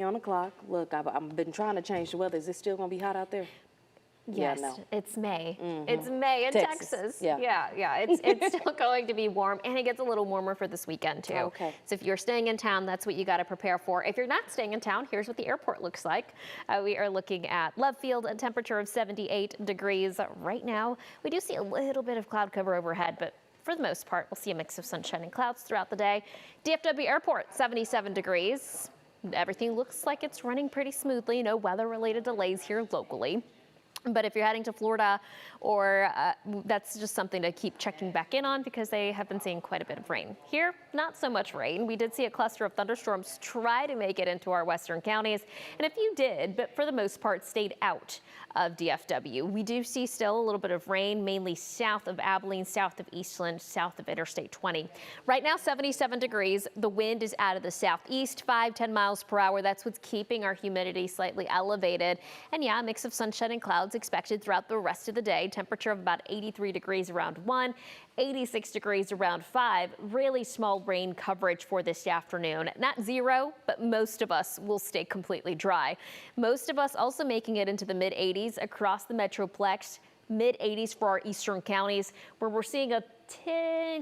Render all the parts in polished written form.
On the clock. Look, I've been trying to change the weather. Is it still going to be hot out there? Yes, Yeah, no. it's May. It's May in Texas. Yeah. It's still going to be warm, and it gets a little warmer for this weekend too. Okay. So if you're staying in town, that's what you got to prepare for. If you're not staying in town, here's what the airport looks like. We are looking at Love Field, a temperature of 78 degrees right now. We do see a little bit of cloud cover overhead, but for the most part, we'll see a mix of sunshine and clouds throughout the day. DFW Airport, 77 degrees. Everything looks like it's running pretty smoothly. No weather-related delays here locally. But if you're heading to Florida, or that's just something to keep checking back in on because they have been seeing quite a bit of rain. Here, not so much rain. We did see a cluster of thunderstorms try to make it into our western counties, and a few did, but for the most part stayed out of DFW. We do see still a little bit of rain, mainly south of Abilene, south of Eastland, south of Interstate 20. Right now, 77 degrees. The wind is out of the southeast, 5-10 miles per hour. That's what's keeping our humidity slightly elevated. And yeah, a mix of sunshine and clouds expected throughout the rest of the day. Temperature of about 83 degrees around 1, 86 degrees around 5. Really small rain coverage for this afternoon. Not zero, but most of us will stay completely dry. Most of us also making it into the mid-80s across the Metroplex. Mid-80s for our eastern counties, where we're seeing a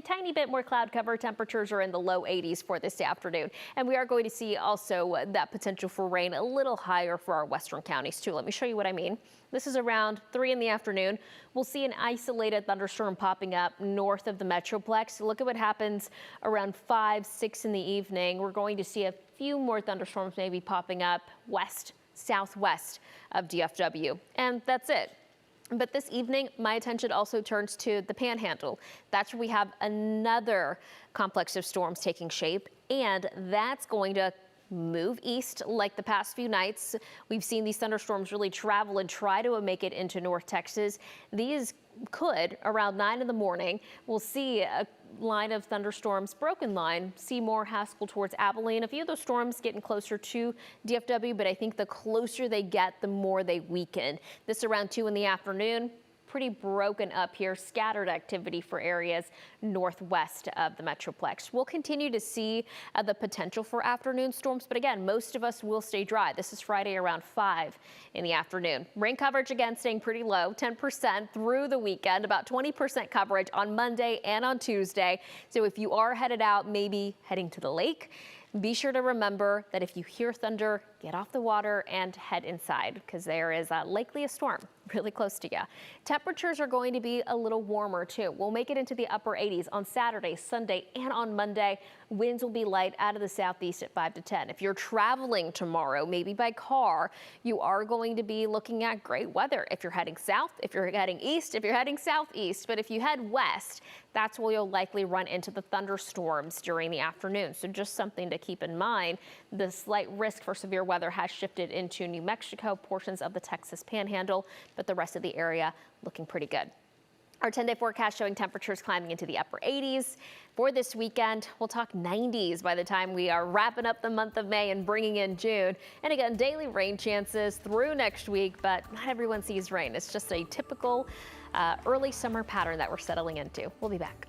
tiny bit more cloud cover. Temperatures are in the low 80s for this afternoon. And we are going to see also that potential for rain a little higher for our western counties too. Let me show you what I mean. This is around 3 in the afternoon. We'll see an isolated thunderstorm popping up north of the Metroplex. Look at what happens around 5, 6 in the evening. We're going to see a few more thunderstorms maybe popping up west, southwest of DFW. And that's it. But this evening, my attention also turns to the Panhandle. That's where we have another complex of storms taking shape, and that's going to move east like the past few nights. We've seen these thunderstorms really travel and try to make it into North Texas. These could, around 9 in the morning, we'll see a line of thunderstorms, broken line, Seymour, Haskell towards Abilene. A few of those storms getting closer to DFW, but I think the closer they get, the more they weaken. This around 2 in the afternoon. Pretty broken up here, scattered activity for areas northwest of the Metroplex. We'll continue to see the potential for afternoon storms, but again, most of us will stay dry. This is Friday around 5 in the afternoon. Rain coverage again staying pretty low, 10% through the weekend, about 20% coverage on Monday and on Tuesday. So if you are headed out, maybe heading to the lake, be sure to remember that if you hear thunder, get off the water and head inside because there is likely a storm really close to you. Temperatures are going to be a little warmer too. We'll make it into the upper 80s on Saturday, Sunday, and on Monday. Winds will be light out of the southeast at 5 to 10. If you're traveling tomorrow, maybe by car, you are going to be looking at great weather. If you're heading south, if you're heading east, if you're heading southeast, but if you head west, that's where you'll likely run into the thunderstorms during the afternoon. So just something to keep in mind. The slight risk for severe weather has shifted into New Mexico, portions of the Texas Panhandle, but the rest of the area looking pretty good. Our 10-day forecast showing temperatures climbing into the upper 80s. For this weekend, we'll talk 90s by the time we are wrapping up the month of May and bringing in June. And again, daily rain chances through next week, but not everyone sees rain. It's just a typical early summer pattern that we're settling into. We'll be back.